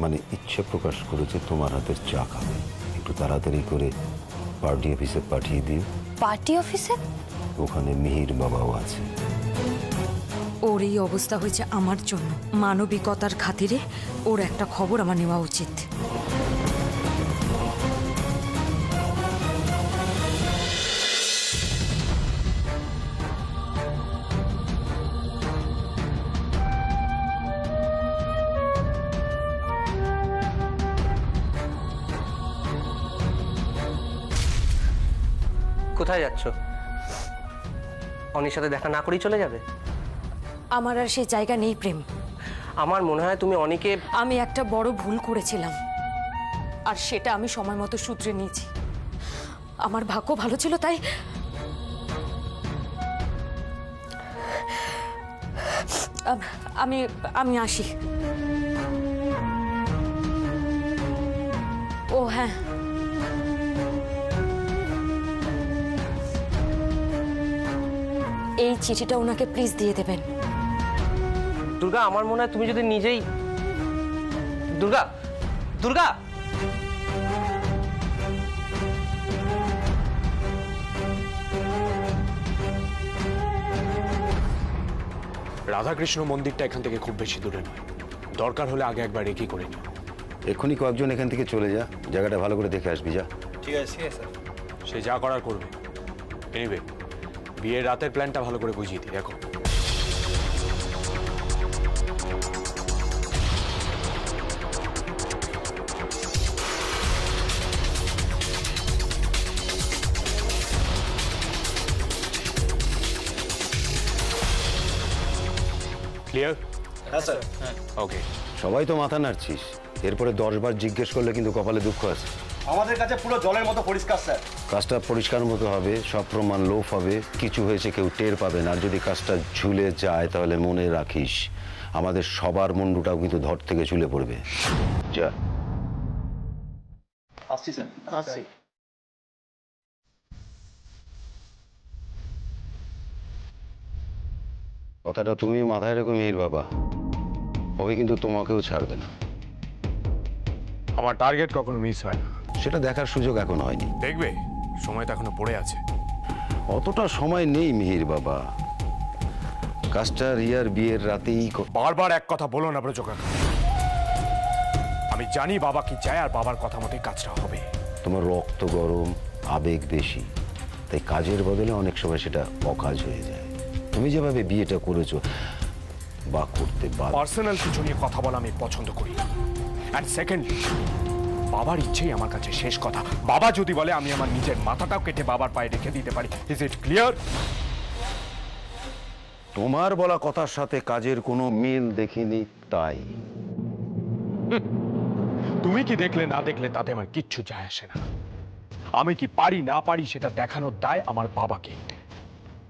মানে ইচ্ছে প্রকাশ করেছে তোমার হাতের চা খাবে। একটু তাড়াতাড়ি করে পার্টি অফিসে পাঠিয়ে দিও। পার্টি অফিসে? ওখানে মিহির বাবাও আছে। ওর এই অবস্থা হয়েছে আমার জন্য। মানবিকতার খাতিরে ওর একটা খবর আমার নেওয়া উচিত। কোথায় যাচ্ছ? অনির সাথে দেখা না করেই চলে যাবে? আমার আর সেই জায়গা নেই প্রেম। আমার মনে হয় তুমি অনিকে... আমি একটা বড় ভুল করেছিলাম, আর সেটা আমি সময় মতো শুধরে নিয়েছি। আমার ভাগ্য ভালো ছিল, তাই আমি আমি আসি। ও হ্যাঁ, এই চিঠিটা ওনাকে প্লিজ দিয়ে দেবেন। দুর্গা, আমার মনে হয় তুমি যদি নিজেই... দুর্গা, দুর্গা! রাধাকৃষ্ণ মন্দিরটা এখান থেকে খুব বেশি দূরে নয়, দরকার হলে আগে একবার রেকি করে নিও। এক্ষুনি কয়েকজন এখান থেকে চলে যা, জায়গাটা ভালো করে দেখে আসবি। যা। ঠিক আছে স্যার। সে যা করার করবে। এনিওয়ে, বিয়ের রাতের প্ল্যানটা ভালো করে বুঝিয়ে দিই। দেখো, ক্লিয়ার? হ্যাঁ স্যার। ওকে। সবাই তো মাথা নাড়ছিস, এরপরে 10 বার জিজ্ঞেস করলে কিন্তু কপালে দুঃখ আছে। আমাদের কাছে পুরো জলের মতো পরিষ্কার স্যার। কাজটা পরিষ্কার মতো হবে, সব প্রমাণ লোপ হবে, কিছু হয়েছে কেউ টের পাবে না। আর যদি কাজটা ঝুলে যায় তাহলে মনে রাখিস আমাদের সবার মুন্ডুটাও কিন্তু ধর থেকে ঝুলে পড়বে। যা। আসছি স্যার। আসছি। কথাটা তুমি মাথায় রেখো মিহির বাবা, ওই কিন্তু তোমাকেও ছাড়বে না। আমার টার্গেট কখনো মিস হয় না। সেটা দেখার সুযোগ এখন হয়নি। দেখবে, সময় তো এখনো পড়ে আছে। অতটা সময় নেই মিহির বাবা, কাজটা রিয়ার বিয়ের রাতেই বারবার এক কথা বলো না ব্রজ কাকা। আমি জানি বাবা কি চায়, আর বাবার কথা মতোই কাজটা হবে। তোমার রক্ত গরম, আবেগ বেশি, তাই কাজের বদলে অনেক সময় সেটা অকাজ হয়ে যায়। তুমি যেভাবে বিয়েটা করেছো বা করতে পার্সোনাল কিছু নিয়ে কথা বলা আমি পছন্দ করি না। অ্যান্ড সেকেন্ড, বাবার ইচ্ছেই আমার কাছে শেষ কথা। বাবা যদি বলে আমি আমার নিজের মাথাটাও কেটে বাবার পায়ে রেখে দিতে পারি। Is it clear? তোমার বলা কথার সাথে কাজের কোনো মিল দেখিনি, তাই। তুমি কি দেখলে না দেখলে তাতে আমার কিচ্ছু যায় আসে না। আমি কি পারি না পারি সেটা দেখানোর দায় আমার বাবাকে,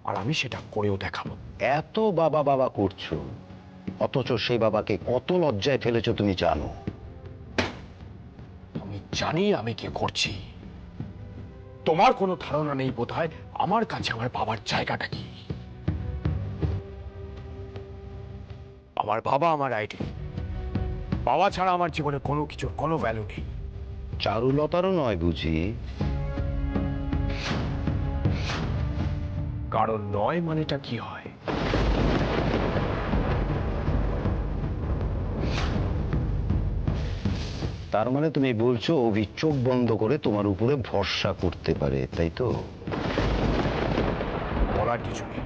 আর আমি সেটা করেও দেখাবো। এত বাবা বাবা করছো, অথচ সেই বাবাকে কত লজ্জায় ফেলেছো তুমি জানো? আমি জানি আমি কি করছি। তোমার কোনো ধারণা নেই বোধহয় আমার কাছে আমার বাবার জায়গাটা কি। আমার বাবা আমার আইডি। বাবা ছাড়া আমার জীবনে কোনো কিছুর কোনো ভ্যালু নেই। চারুলতারও নয় বুঝি? কারণ নয় মানেটা কি হয়? তার মানে তুমি বলছো অভি চোখ বন্ধ করে তোমার উপরে ভরসা করতে পারে, তাই তো? বলার কিছু নেই,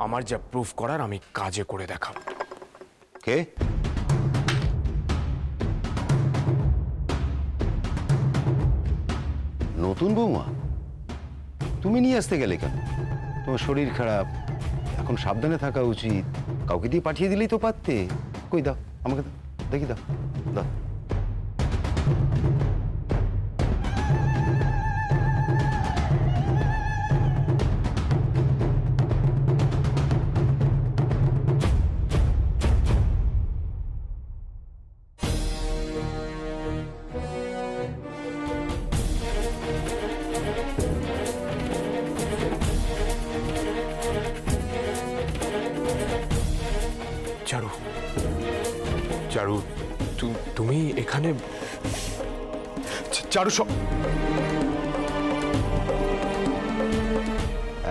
আমার যা প্রুফ করার আমি কাজে করে দেখাবো। কে? নতুন বৌমা? তুমি নিয়ে আসতে গেলে কেন? তোমার শরীর খারাপ, এখন সাবধানে থাকা উচিত। কাউকে দিয়ে পাঠিয়ে দিলেই তো পারতে। কই দাও, আমাকে দাও, দেখি দাও, দাও। চারু, চারু, তুমি এখানে চারু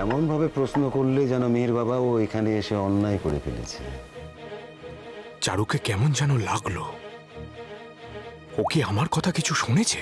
এমন ভাবে প্রশ্ন করলে যেন মেয়ের বাবা ও এখানে এসে অন্যায় করে ফেলেছে। চারুকে কেমন যেন লাগলো। ও কি আমার কথা কিছু শুনেছে?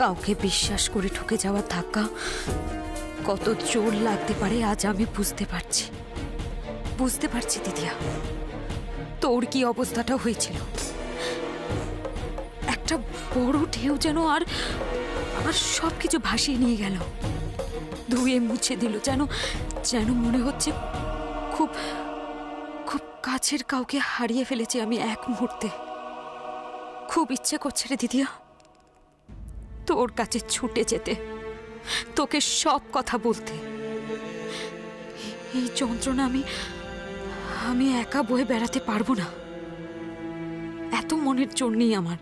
কাউকে বিশ্বাস করে ঠকে যাওয়ার ধাক্কা কত জোর লাগতে পারে আজ আমি বুঝতে পারছি দিদিয়া। তোর কি অবস্থাটা হয়েছিল। একটা বড় ঢেউ যেন আর সবকিছু ভাসিয়ে নিয়ে গেল, ধুয়ে মুছে দিল। যেন মনে হচ্ছে খুব খুব কাছের কাউকে হারিয়ে ফেলেছি আমি এক মুহূর্তে। খুব ইচ্ছে করছে রে দিদিয়া তোর কাছে ছুটে যেতে, তোকে সব কথা বলতে। এই যন্ত্রণা আমি একা বয়ে বেড়াতে পারবো না। এত মনের জোর নেই আমার।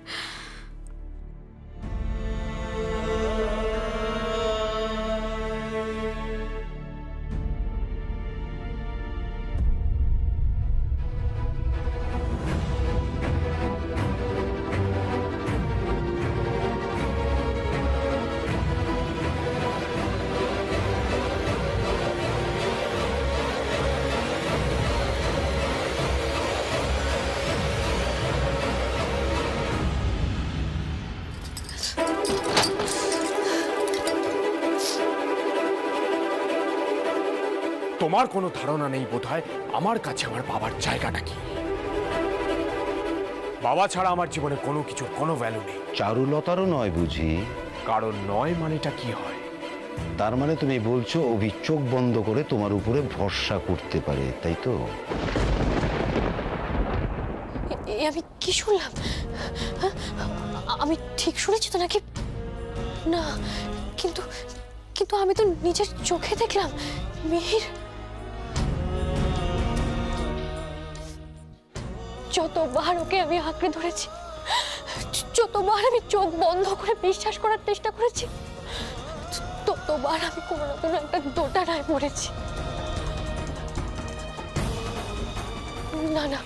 তোমার কোনো ধারণা নেই বোধহয় আমার কাছে আমার বাবার জায়গাটা কি। বাবা ছাড়া আমার জীবনে কোনো কিছুর কোনো ভ্যালু নেই। চারুলতারও নয় বুঝি? কারণ নয় মানেটা কি হয়? তার মানে তুমি বলছো অভি চোখ বন্ধ করে তোমার উপরে ভরসা করতে পারে, তাই তো? আমি কি শুনলাম? আমি ঠিক শুনেছি তো নাকি? না, কিন্তু কিন্তু আমি তো নিজের চোখে দেখলাম মিহির যতবার ওকে আমি আঁকড়ে ধরেছি, যতবার আমি চোখ বন্ধ করে বিশ্বাস করার চেষ্টা করেছি, ততবার আমি কোনো না কোনো একটা দোটানায় পড়েছি। না না,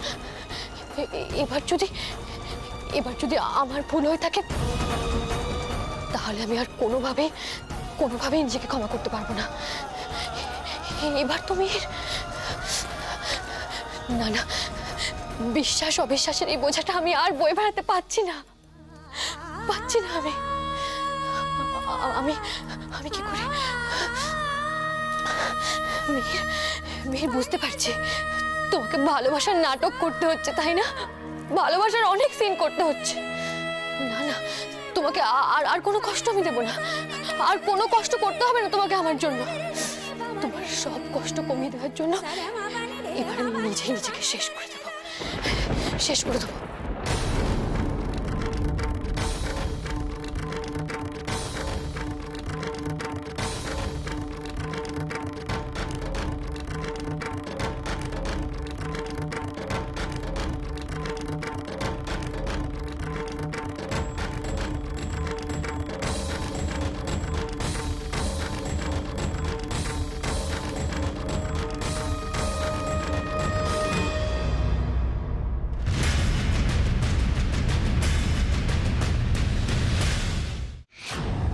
এবার যদি আমার ভুল হয়ে থাকে তাহলে আমি আর কোনোভাবেই নিজেকে ক্ষমা করতে পারবো না। এবার তুমি না না, বিশ্বাস অবিশ্বাসের এই বোঝাটা আমি আর বয়ে বেড়াতে পারছি না আমি আমি কি করে মিহির বুঝতে পারছি তোমাকে ভালোবাসার নাটক করতে হচ্ছে, তাই না? ভালোবাসার অনেক সিন করতে হচ্ছে। না না, তোমাকে আর কোনো কষ্ট আমি দেবো না, আর কোনো কষ্ট করতে হবে না তোমাকে আমার জন্য। তোমার সব কষ্ট কমিয়ে দেওয়ার জন্য এবার আমি নিজেকে শেষ করে দেবো।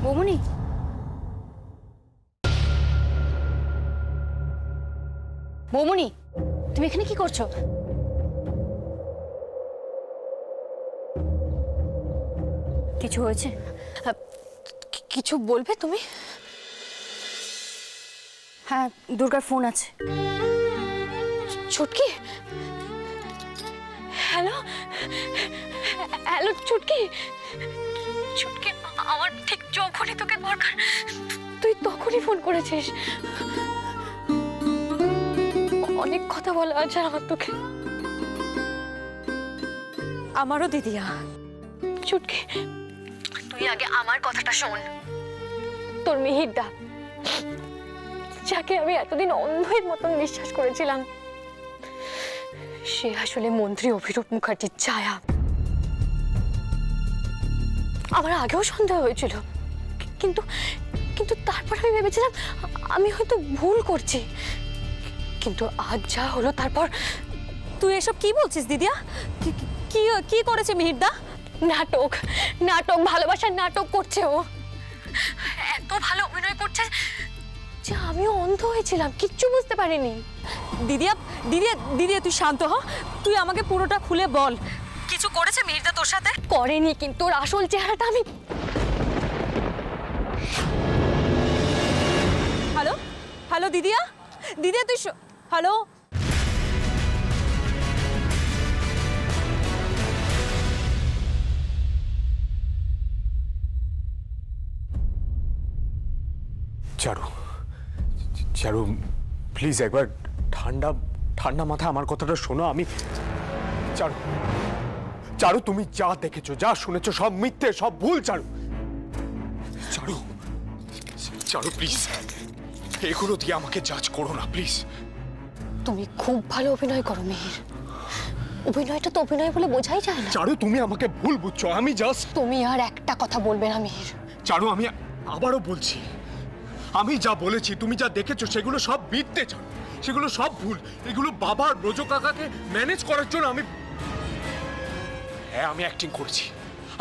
বৌমনি, বৌমনি, তুমি এখানে কি করছো? কিছু হয়েছে? কিছু বলবে তুমি? হ্যাঁ, দুর্গার ফোন আছে। ছুটকি, হ্যালো ছুটকি, আমার ঠিক যখনই তোকে দরকার তুই তখনই ফোন করেছিস। অনেক কথা বলা আছে আমার তোকে। আমারও দিদিয়া। চুটকি, তুই আগে আমার কথাটা শোন। তোর মিহিরদা, যাকে আমি এতদিন অন্ধের মতন বিশ্বাস করেছিলাম, সে আসলে মন্ত্রী অভিরূপ মুখার্জির ছায়া। আমার আগেও সন্দেহ হয়েছিল, কিন্তু কিন্তু তারপর আমি ভেবেছিলাম আমি হয়তো ভুল করছি, কিন্তু আজ যা হলো তারপর। তুই এসব কি বলছিস দিদিয়া? কি কি করেছে মিহিরদা? নাটক, নাটক, ভালোবাসার নাটক করছে ও। এত ভালো অভিনয় করছে যে আমিও অন্ধ হয়েছিলাম, কিচ্ছু বুঝতে পারিনি। দিদিয়া দিদিয়া দিদিয়া তুই শান্ত হ, তুই আমাকে পুরোটা খুলে বল। কিছু করেছে মিহিরদা তোর সাথে? করেনি, কিন্তু ওর আসল চেহারাটা আমি। হ্যালো হ্যালো দিদিয়া, দিদিয়া তুই হ্যালো। চারু, চারু প্লিজ একবার ঠান্ডা ঠান্ডা মাথায় আমার কথাটা শোনো। আমি চারু, চারু তুমি যা দেখেছো যা শুনেছো সব মিথ্যে, সব ভুল। চারু, চারু, চারু প্লিজ এগুলো দিয়ে আমাকে জাজ করো না প্লিজ। তুমি খুব ভালো অভিনয় করো মিহির, অভিনয়টা তো অভিনয় বলে বোঝাই যায় না। চারু তুমি আমাকে ভুল বুঝছো, আমি জাস্ট। তুমি আর একটা কথা বলবে না মিহির। চারু আমি আবারও বলছি, আমি যা বলেছি তুমি যা দেখেছো সেগুলো সব মিথ্যে চারু, সেগুলো সব ভুল। এগুলো বাবার ব্রজ কাকাকে ম্যানেজ করার জন্য হ্যাঁ আমি অ্যাক্টিং করেছি,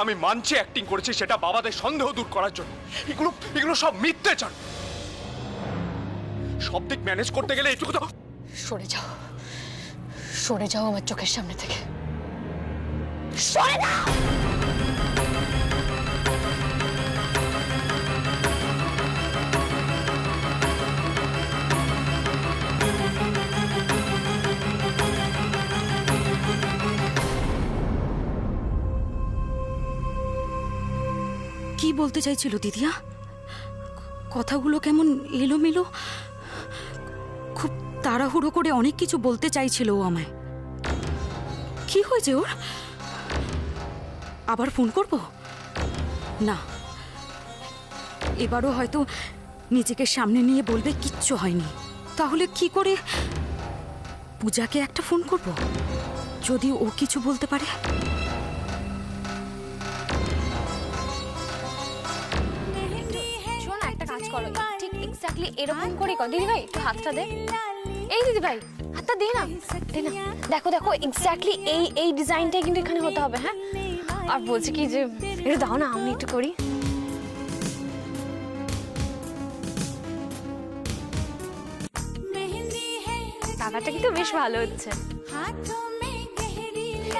আমি মানছি অ্যাক্টিং করেছি, সেটা বাবাদের সন্দেহ দূর করার জন্য। এগুলো এগুলো সব মিথ্যে চারু। সব দিক ম্যানেজ করতে গেলে এটুকু তো। সরে যাও, সরে যাও আমার চোখের সামনে থেকে, সরে যাও। কি বলতে চাইছিল দিদিয়া? কথাগুলো কেমন এলোমেলো, খুব তাড়াহুড়ো করে অনেক কিছু বলতে চাইছিল ও আমায়। কি হয়েছে ওর? আবার ফোন করব? না, এবারও হয়তো নিজেকে সামনে নিয়ে বলবে কিচ্ছু হয়নি। তাহলে কি করে পূজাকে একটা ফোন করব, যদি ও কিছু বলতে পারে। শোন, একটা কাজ করো, ঠিক এক্স্যাক্টলি এরকম করে কর। দিদি ভাই একটু হাতটা দে। এই দিদি ভাই হাতটা দে না, দে না। দেখো দেখো এক্স্যাক্টলি এই ডিজাইনটাই কিন্তু এখানে হতে হবে। হ্যাঁ, আর বলছি কি যে একটু দাও না, আমি একটু করি। কালারটা কিন্তু বেশ ভালো হচ্ছে।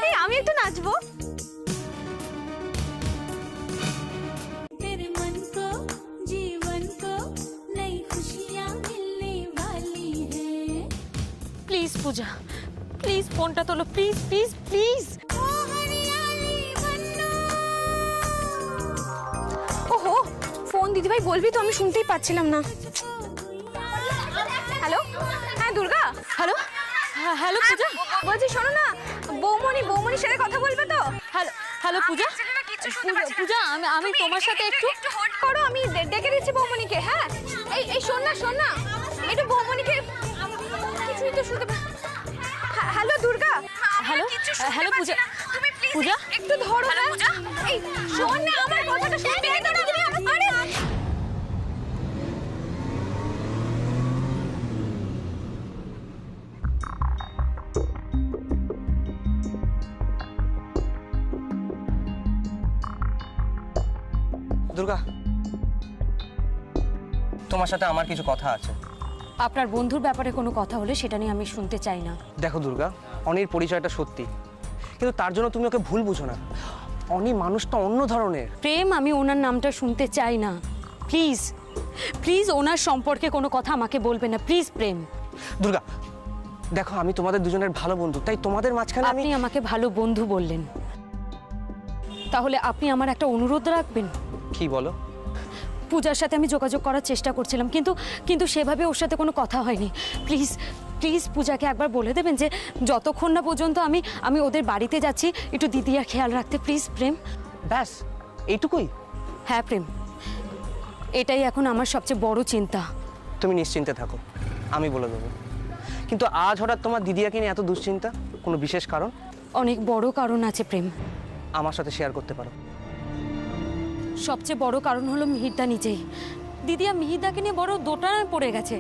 এই আমি একটু নাচবো। প্লিজ পূজা, প্লিজ ফোনটা তোলো, প্লিজ প্লিজ প্লিজ। ওহো, ফোন দিদিভাই বলবি তো, আমি শুনতেই পাচ্ছিলাম না। হ্যালো, হ্যাঁ দুর্গা। হ্যালো হ্যালো পূজা, বলছি শোনো না, বৌমনির সাথে কথা বলবে তো? হ্যালো হ্যালো পূজা, পূজা আমি তোমার সাথে একটু হোল্ড করো, আমি ডেকে দিচ্ছি বৌমনিকে। হ্যাঁ, এই শোন না একটু বৌমনিকে কিছুই তো শুনতে। হ্যালো দুর্গা। হ্যালো হ্যালো পূজা, তুমি প্লিজ পূজা একটু ধরো না। এই শোন না, আমার কথাটা শুনবে। আরে দুর্গা, তোমার সাথে আমার কিছু কথা আছে। আপনার বন্ধুর ব্যাপারে কোনো কথা হলে সেটা নিয়ে আমি শুনতে চাই না। দেখো দুর্গা, অনির পরিচয়টা সত্যি, কিন্তু তার জন্য তুমি ওকে ভুল বুঝো না। অনি মানুষটা অন্য ধরনের। প্রেম, আমি ওনার নামটা শুনতে চাই না। প্লিজ প্লিজ ওনার সম্পর্কে কোনো কথা আমাকে বলবে না, প্লিজ প্রেম। দুর্গা দেখো, আমি তোমাদের দুজনের ভালো বন্ধু, তাই তোমাদের মাঝখানে আপনি আমাকে ভালো বন্ধু বললেন, তাহলে আপনি আমার একটা অনুরোধ রাখবেন। কি বলো? পূজার সাথে আমি যোগাযোগ করার চেষ্টা করছিলাম, কিন্তু কিন্তু সেভাবে ওর সাথে কোনো কথা হয়নি। প্লিজ প্লিজ পূজাকে একবার বলে দেবেন যে যতক্ষণ না পর্যন্ত আমি ওদের বাড়িতে যাচ্ছি একটু দিদিয়ার খেয়াল রাখতে। প্লিজ প্রেম। ব্যাস এইটুকুই? হ্যাঁ প্রেম, এটাই এখন আমার সবচেয়ে বড় চিন্তা। তুমি নিশ্চিন্তে থাকো, আমি বলে দেবো। কিন্তু আজ হঠাৎ তোমার দিদিয়াকে নিয়ে এত দুশ্চিন্তা, কোনো বিশেষ কারণ? অনেক বড় কারণ আছে প্রেম। আমার সাথে শেয়ার করতে পারো। সবচেয়ে বড় কারণ হলো মিহিরদা নিজেই। দিদিয়া মিহিরদাকে নিয়ে বড় দোটানায় পড়ে গেছে।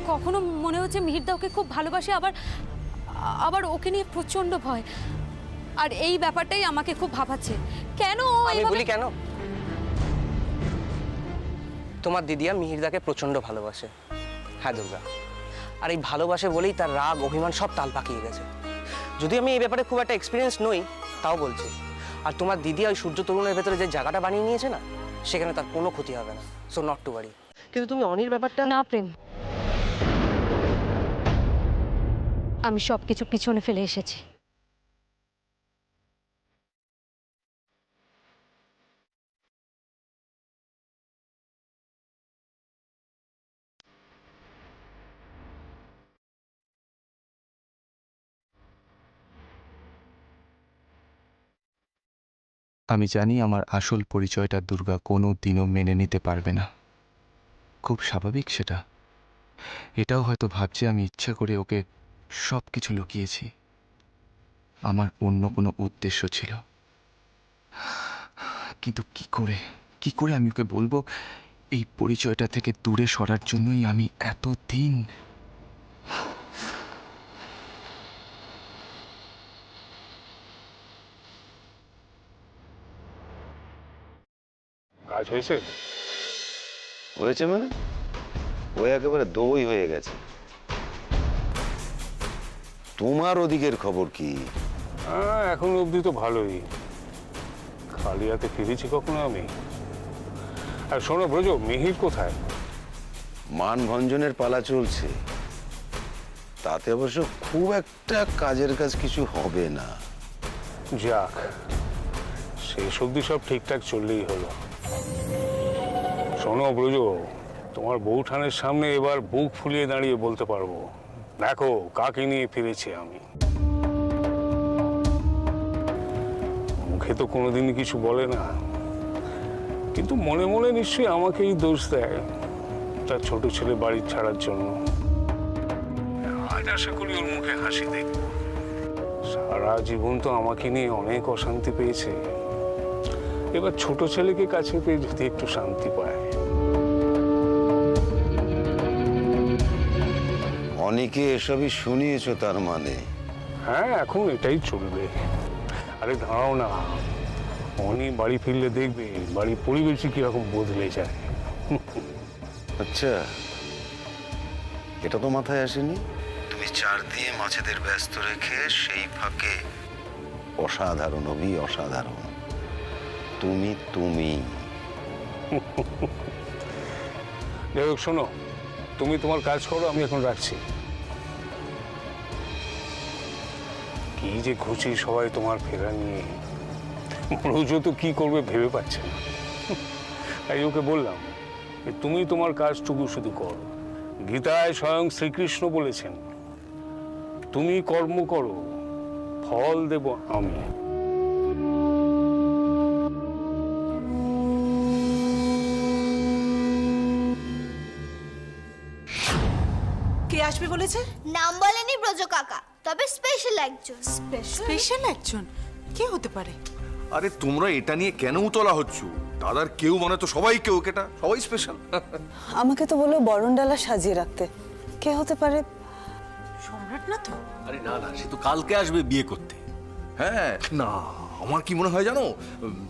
কখনো মনে হচ্ছে মিহিরদা ওকে খুব ভালোবাসে, আবার ওকে নিয়ে প্রচন্ড ভয়। আর এই ব্যাপারটাই আমাকে খুব ভাবাচ্ছে। কেন আমি বলি কেন? তোমার দিদিয়া মিহিরদাকে প্রচন্ড ভালোবাসে। হ্যাঁ দুর্গা, আর এই ভালোবাসে বলেই তার রাগ অভিমান সব তাল পাকিয়ে গেছে। যদি আমি এই ব্যাপারে খুব একটা এক্সপিরিয়েন্স নই, তাও বলছি। আর তোমার দিদি ওই সূর্য তরুণের ভেতরে যে জায়গাটা বানিয়ে নিয়েছে না, সেখানে তার কোনো ক্ষতি হবে না। So not to worry. কিন্তু তুমি অনির ব্যাপারটা না প্রেম, আমি সবকিছু পিছনে ফেলে এসেছি। আমি জানি আমার আসল পরিচয়টা দুর্গা কোনো দিনও মেনে নিতে পারবে না। খুব স্বাভাবিক সেটা। এটাও হয়তো ভাবছে আমি ইচ্ছা করে ওকে সব কিছু লুকিয়েছি। আমার অন্য কোনো উদ্দেশ্য ছিল। কিন্তু কি করে আমি ওকে বলবো এই পরিচয়টা থেকে দূরে সরার জন্যই আমি এতদিন। কাজ হয়েছে? হয়েছে মানে ও একেবারে দই হয়ে গেছে। তোমার ওদিকের খবর কি? হ্যাঁ, এখন অবধি তো ভালোই। খালি হাতে ফিরেছি কখনো আমি? আর শোনো ব্রজ, মিহির কোথায়? মানভঞ্জনের পালা চলছে, তাতে অবশ্য খুব একটা কাজের কাজ কিছু হবে না। যাক, শেষ অবধি সব ঠিকঠাক চললেই হলো। শোনো ব্রজ, তোমার বউঠানের সামনে এবার বুক ফুলিয়ে দাঁড়িয়ে বলতে পারবো, দেখো কাকে নিয়ে ফিরেছি আমি। মুখে তো কোনোদিনই কিছু বলে না, কিন্তু মনে মনে নিশ্চয়ই আমাকেই দোষ দেয় তার ছোট ছেলে বাড়ি ছাড়ার জন্য। আজ আশা করি ওর মুখে হাসি দেখব। সারা জীবন তো আমাকে নিয়ে অনেক অশান্তি পেয়েছে, এবার ছোট ছেলেকে কাছে পেয়ে যদি একটু শান্তি পায়। অনেকে এসবই শুনিয়েছ তার মানে? হ্যাঁ, এখন এটাই চলবে। আরে দাঁড়াও না, অনি বাড়ি ফিরলে দেখবে বাড়ির পরিবেশই কিরকম বদলে যায়। আচ্ছা, এটা তো মাথায় আসেনি। তুমি চার দিয়ে মাছেদের ব্যস্ত রেখে সেই ফাঁকে অসাধারণ অসাধারণ তুমি যাই হোক, শোনো, তুমি তোমার কাজ করো, আমি এখন রাখছি। কি যে খুশি সবাই তোমার ফেরা নিয়ে, রোজও তো কি করবে ভেবে পাচ্ছে না। তাই ওকে বললাম যে তুমি তোমার কাজটুকু শুধু করো। গীতায় স্বয়ং শ্রীকৃষ্ণ বলেছেন, তুমি কর্ম করো, ফল দেব আমি। কে আসবে বলেছে? নাম বলেনি ব্রজ কাকা, তবে স্পেশাল একজন। স্পেশাল একজন? কে হতে পারে? আরে তোমরা এটা নিয়ে কেন উতলা হচ্ছ? দাদার কেউ মানে তো সবাই কেউ, কেটা সবাই স্পেশাল। আমাকে তো বললো বরণডালা সাজিয়ে রাখতে। কে হতে পারে? সম্রাট না তো? আরে না না, সে তো কালকে আসবে বিয়ে করতে। হ্যাঁ না, আমার কি মনে হয় জানো,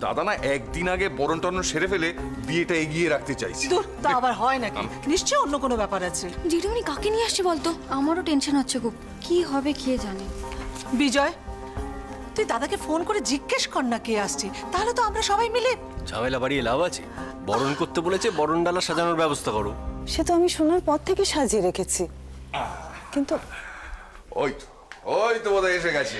দাদা না একদিন আগে বরণ টরণ সেরে ফেলে বিয়েটা এগিয়ে রাখতে চাইছে। দূর, তা আবার হয় নাকি? নিশ্চয় অন্য কোনো ব্যাপার আছে। দিদিমণি কাকে নিয়ে আসছে বলতো? আমারও টেনশন হচ্ছে খুব, কি হবে কে জানে। বিজয়, তুই দাদাকে ফোন করে জিজ্ঞেস কর না কে আসছে, তাহলে তো আমরা সবাই মিলে। ঝামেলা বাড়িয়ে লাভ আছে? বরণ করতে বলেছে, বরণ ডালা সাজানোর ব্যবস্থা করো। সে তো আমি শোনার পর থেকে সাজিয়ে রেখেছি, কিন্তু ওই তো বোধহয় এসে গেছে।